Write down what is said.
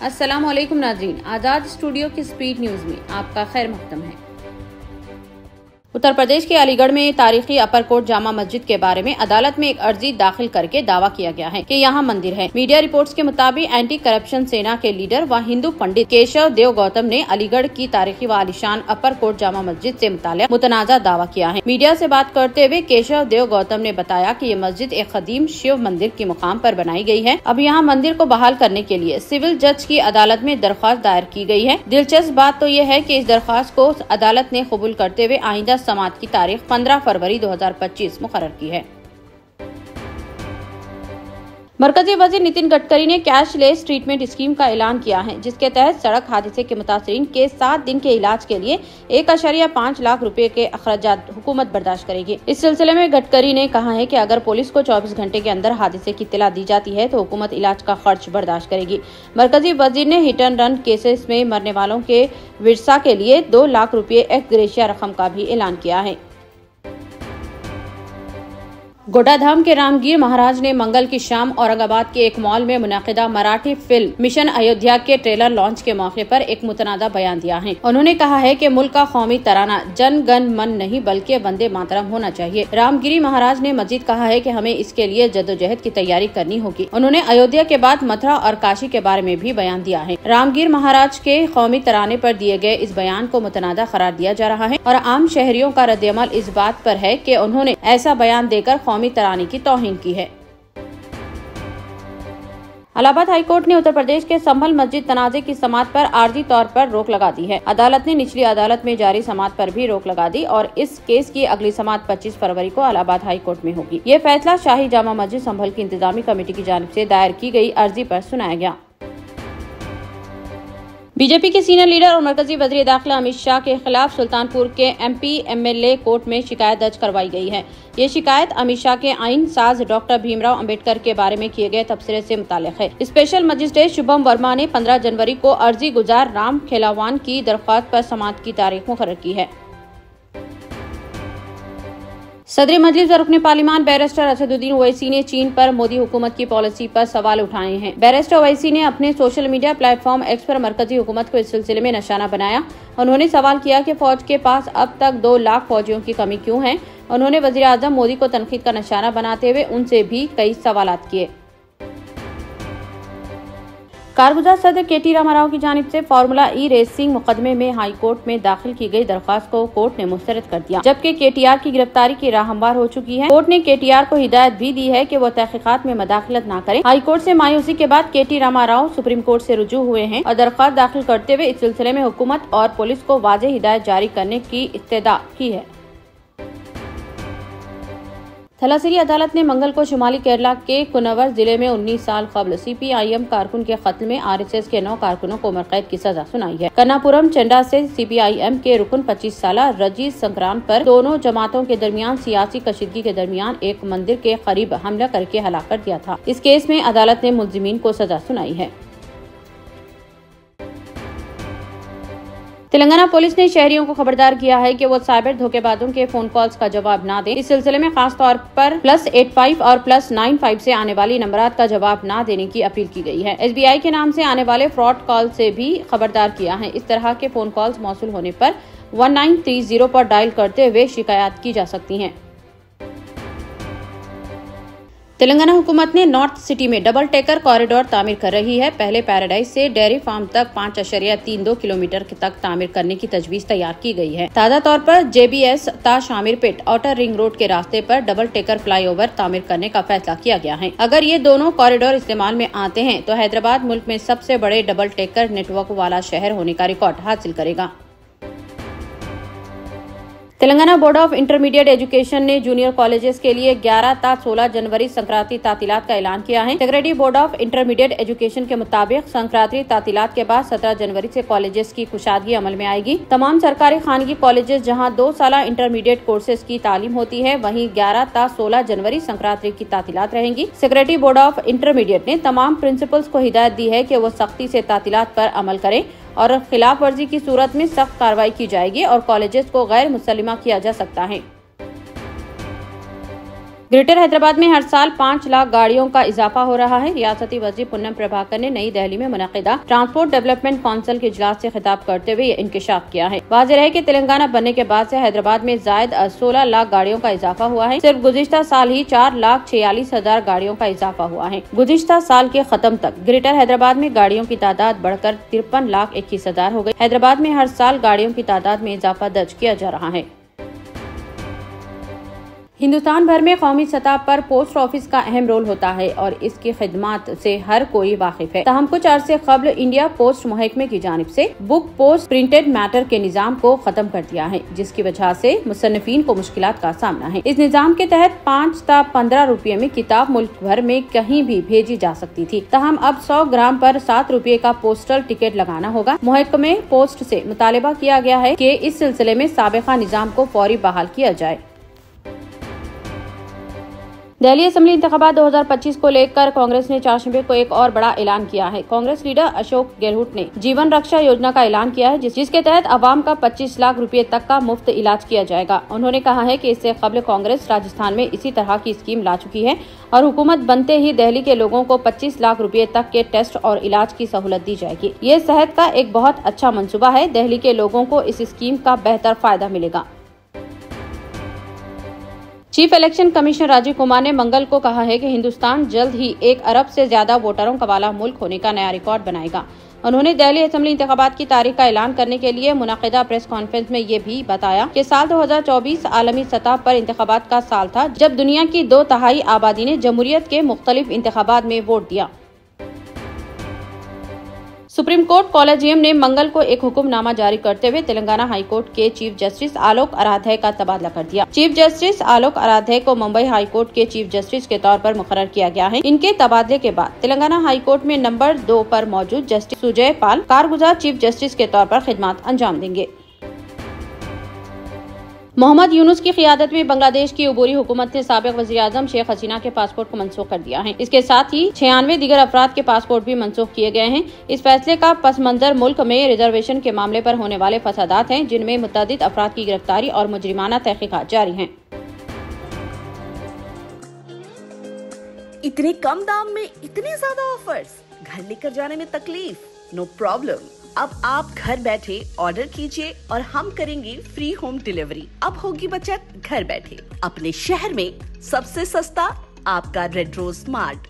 अस्सलाम वालेकुम नाज़रीन, आज़ाद स्टूडियो की स्पीड न्यूज में आपका खैर मक़दम है। उत्तर प्रदेश के अलीगढ़ में तारीखी अपर कोट जामा मस्जिद के बारे में अदालत में एक अर्जी दाखिल करके दावा किया गया है कि यहाँ मंदिर है। मीडिया रिपोर्ट्स के मुताबिक एंटी करप्शन सेना के लीडर व हिंदू पंडित केशव देव गौतम ने अलीगढ़ की तारीखी व आलिशान अपर कोट जामा मस्जिद से मुताल्लिक़ मुतनाज़ा दावा किया है। मीडिया से बात करते हुए केशव देव गौतम ने बताया कि ये मस्जिद एक कदीम शिव मंदिर के मुकाम पर बनाई गई है। अब यहाँ मंदिर को बहाल करने के लिए सिविल जज की अदालत में दरख्वास्त दायर की गई है। दिलचस्प बात तो ये है कि इस दरख्वास्त को अदालत ने कबूल करते हुए आइंदा समाअत की तारीख 15 फरवरी 2025 मुकर्रर की है। मरकजी वजीर नितिन गडकरी ने कैशलेस ट्रीटमेंट स्कीम का ऐलान किया है, जिसके तहत सड़क हादसे के मुतासरीन के 7 दिन के इलाज के लिए 1.5 लाख रुपए के अखराजात हुकूमत बर्दाश्त करेगी। इस सिलसिले में गडकरी ने कहा है कि अगर पुलिस को 24 घंटे के अंदर हादसे की इत्तला दी जाती है तो हुकूमत इलाज का खर्च बर्दाश्त करेगी। मरकजी वजीर ने हिट एंड रन केसेस में मरने वालों के विरसा के लिए 2 लाख रुपए एक्स ग्रेशिया रकम का भी ऐलान किया है। गोडाधाम के रामगीर महाराज ने मंगल की शाम औरंगाबाद के एक मॉल में मुनाकिदा मराठी फिल्म मिशन अयोध्या के ट्रेलर लॉन्च के मौके पर एक मुतनाज़ा बयान दिया है। उन्होंने कहा है कि मुल्क का कौमी तराना जन गण मन नहीं बल्कि वंदे मातरम होना चाहिए। रामगिरी महाराज ने मजीद कहा है कि हमें इसके लिए जद्दोजहद की तैयारी करनी होगी। उन्होंने अयोध्या के बाद मथुरा और काशी के बारे में भी बयान दिया है। रामगीर महाराज के कौमी तराने पर दिए गए इस बयान को मुतनाज़ा करार दिया जा रहा है और आम शहरियों का रद्द-ए-अमल इस बात पर है कि उन्होंने ऐसा बयान देकर कौमी तराने की तौहीन की है। इलाहाबाद हाईकोर्ट ने उत्तर प्रदेश के संभल मस्जिद तनाजे की समाअत पर आर्जी तौर पर रोक लगा दी है। अदालत ने निचली अदालत में जारी समाअत पर भी रोक लगा दी और इस केस की अगली समाअत 25 फरवरी को इलाहाबाद हाईकोर्ट में होगी। ये फैसला शाही जामा मस्जिद संभल की इंतजामी कमेटी की जानिब से दायर की गई अर्जी पर सुनाया गया। बीजेपी के सीनियर लीडर और मरकजी वज़ीर दाखिला अमित शाह के खिलाफ सुल्तानपुर के एमपी एमएलए कोर्ट में शिकायत दर्ज करवाई गई है। ये शिकायत अमित शाह के आइन साज डॉक्टर भीमराव अंबेडकर के बारे में किए गए तबसरे से मुताल्लिक़ है। स्पेशल मजिस्ट्रेट शुभम वर्मा ने 15 जनवरी को अर्जी गुजार राम खेलावान की दरख्वास्त पर समाअत की तारीख मुकर्रर की है। सदर मजलिस और रुकने पार्लिमान बैरिस्टर असदुद्दीन ओवैसी ने चीन पर मोदी हुकूमत की पॉलिसी पर सवाल उठाए हैं। बैरिस्टर ओवैसी ने अपने सोशल मीडिया प्लेटफॉर्म एक्स पर मरकजी हुकूमत को इस सिलसिले में निशाना बनाया। उन्होंने सवाल किया कि फौज के पास अब तक 2 लाख फौजियों की कमी क्यों है। उन्होंने वजीर आजम मोदी को तनकीद का निशाना बनाते हुए उनसे भी कई सवालात किए। कारगुजार सदर केटी रामाराव की जानिब से फार्मूला ई रेसिंग मुकदमे में हाई कोर्ट में दाखिल की गई दरख्वास्त को कोर्ट ने मुस्तरद कर दिया, जबकि केटीआर की गिरफ्तारी की राह हमवार हो चुकी है। कोर्ट ने केटीआर को हिदायत भी दी है कि वो तहकीकात में मदाखलत न करे। हाई कोर्ट से मायूसी के बाद केटी रामाराव सुप्रीम कोर्ट से रुजू हुए हैं और दरख्वास्त दाखिल करते हुए इस सिलसिले में हुकूमत और पुलिस को वाज़ेह हिदायत जारी करने की इस्तदा की है। थलासेरी अदालत ने मंगल को शुमाली केरला के कुनवर जिले में 19 साल कबल सीपीआईएम कारकुन के कत्ल में आरएसएस के 9 कारकुनों को उम्र कैद की सजा सुनाई है। कन्नापुरम चंडा से सीपीआईएम के रुकन 25 साल रजीज संक्रांत पर दोनों जमातों के दरमियान सियासी कशीदगी के दरमियान एक मंदिर के करीब हमला करके हलाक कर दिया था। इस केस में अदालत ने मुलजिमीन को सजा सुनाई है। तेलंगाना पुलिस ने शहरियों को खबरदार किया है कि वो साइबर धोखेबाजों के फोन कॉल्स का जवाब न दें। इस सिलसिले में खास तौर पर +85 और +95 से आने वाली नंबरात का जवाब न देने की अपील की गई है। एसबीआई के नाम से आने वाले फ्रॉड कॉल से भी खबरदार किया है। इस तरह के फोन कॉल्स मौसूल होने पर 1930 पर डायल करते हुए शिकायत की जा सकती है। तेलंगाना हुकूमत ने नॉर्थ सिटी में डबल टेकर कॉरिडोर तामीर कर रही है। पहले पैराडाइज से डेयरी फार्म तक 5.32 किलोमीटर तक तामीर करने की तजवीज तैयार की गई है। ताज़ा तौर पर जेबीएस ता शामिरपेट आउटर रिंग रोड के रास्ते पर डबल टेकर फ्लाईओवर तामीर करने का फैसला किया गया है। अगर ये दोनों कॉरिडोर इस्तेमाल में आते हैं तो हैदराबाद मुल्क में सबसे बड़े डबल टेकर नेटवर्क वाला शहर होने का रिकॉर्ड हासिल करेगा। Telangana board of intermediate education ने जूनियर कॉलेजेस के लिए 11 ता 16 जनवरी संक्रांति तातीलात का ऐलान किया है। Secretary board of intermediate education के मुताबिक संक्रांति तातीलात के बाद 17 जनवरी से कॉलेजेस की कुशादगी अमल में आएगी। तमाम सरकारी खानगी कॉलेजेस जहां 2 साल इंटरमीडिएट कोर्सेज की तालीम होती है, वहीं 11 ता 16 जनवरी संक्रांति की तातीलात रहेंगी। सेक्रेटरी बोर्ड ऑफ इंटरमीडिएट ने तमाम प्रिंसिपल्स को हिदायत दी है कि वो सख्ती से तातीलात पर अमल करें और खिलाफ वर्जी की सूरत में सख्त कार्रवाई की जाएगी और कॉलेजेस को गैर मुसल्लिमा किया जा सकता है। ग्रेटर हैदराबाद में हर साल 5 लाख गाड़ियों का इजाफा हो रहा है। रियासती वज़ीर पुन्नम प्रभाकर ने नई दिल्ली में मुनक़िदा ट्रांसपोर्ट डेवलपमेंट काउंसिल के इजलास से खिताब करते हुए ये इंकशाफ किया है। वाज़ेह है कि तेलंगाना बनने के बाद से हैदराबाद में जायद 16 लाख गाड़ियों का इजाफा हुआ है। सिर्फ गुज़िश्ता साल ही 4,46,000 गाड़ियों का इजाफा हुआ है। गुज़िश्ता साल के खत्म तक ग्रेटर हैदराबाद में गाड़ियों की तादाद बढ़कर 53,21,000 हो गई। हैदराबाद में हर साल गाड़ियों की तादाद में इजाफा दर्ज किया जा रहा है। हिंदुस्तान भर में कौमी सतह पर पोस्ट ऑफिस का अहम रोल होता है और इसकी खिदमात से हर कोई वाकिफ है। ताहम कुछ अरसे कबल इंडिया पोस्ट महकमे की जानिब से बुक पोस्ट प्रिंटेड मैटर के निजाम को खत्म कर दिया है, जिसकी वजह से मुसन्निफीन को मुश्किलात का सामना है। इस निजाम के तहत 5 ता 15 रुपये में किताब मुल्क भर में कहीं भी भेजी जा सकती थी। ताहम अब 100 ग्राम पर 7 रुपये का पोस्टल टिकट लगाना होगा। महकमे पोस्ट से मुतालबा किया गया है कि इस सिलसिले में साबिका निजाम को फौरी बहाल किया जाए। दिल्ली असेंबली इंतखाबात 2025 को लेकर कांग्रेस ने चारशंबे को एक और बड़ा ऐलान किया है। कांग्रेस लीडर अशोक गहलोत ने जीवन रक्षा योजना का ऐलान किया है, जिसके तहत अवाम का 25 लाख रुपए तक का मुफ्त इलाज किया जाएगा। उन्होंने कहा है कि इससे कबल कांग्रेस राजस्थान में इसी तरह की स्कीम ला चुकी है और हुकूमत बनते ही दिल्ली के लोगों को 25 लाख रुपए तक के टेस्ट और इलाज की सहूलत दी जाएगी। ये सेहत का एक बहुत अच्छा मंसूबा है। दिल्ली के लोगों को इस स्कीम का बेहतर फायदा मिलेगा। Chief election commissioner Rajeev Kumar ने मंगल को कहा है कि हिंदुस्तान जल्द ही 1 अरब से ज्यादा वोटरों का वाला मुल्क होने का नया रिकॉर्ड बनाएगा। उन्होंने दिल्ली असेंबली इंतखाबात की तारीख का ऐलान करने के लिए मुनक़िदा प्रेस कॉन्फ्रेंस में ये भी बताया कि साल 2024 आलमी सतह पर इंतखाबात का साल था, जब दुनिया की 2/3 आबादी ने जमहूरियत के मुख्तलिफ इंतखाबात में वोट दिया। सुप्रीम कोर्ट कॉलेजियम ने मंगल को एक हुक्मनामा जारी करते हुए तेलंगाना हाई कोर्ट के चीफ जस्टिस आलोक आराध्य का तबादला कर दिया। चीफ जस्टिस आलोक आराध्य को मुंबई हाई कोर्ट के चीफ जस्टिस के तौर पर मुकर्रर किया गया है। इनके तबादले के बाद तेलंगाना हाई कोर्ट में नंबर 2 पर मौजूद जस्टिस सुजय पाल कारगुजार चीफ जस्टिस के तौर पर खिदमत अंजाम देंगे। मोहम्मद यूनुस की क़ियादत में बांग्लादेश की अबूरी हुकूमत ने साबिक़ वज़ीर-ए-आज़म शेख हसीना के पासपोर्ट को मनसूख कर दिया है। इसके साथ ही 96 दीगर अफराद के पासपोर्ट भी मनसूख किए गए हैं। इस फैसले का पस मंज़र मुल्क में रिजर्वेशन के मामले पर होने वाले फसादात हैं, जिनमें मुतअद्दिद अफराद की गिरफ्तारी और मुजरिमाना तहक़ीक़ात जारी हैं। इतने कम दाम में इतने ज्यादा ऑफर्स, घर लेकर जाने में तकलीफ? No problem. अब आप घर बैठे ऑर्डर कीजिए और हम करेंगे फ्री होम डिलीवरी। अब होगी बचत घर बैठे। अपने शहर में सबसे सस्ता आपका रेड रोज स्मार्ट।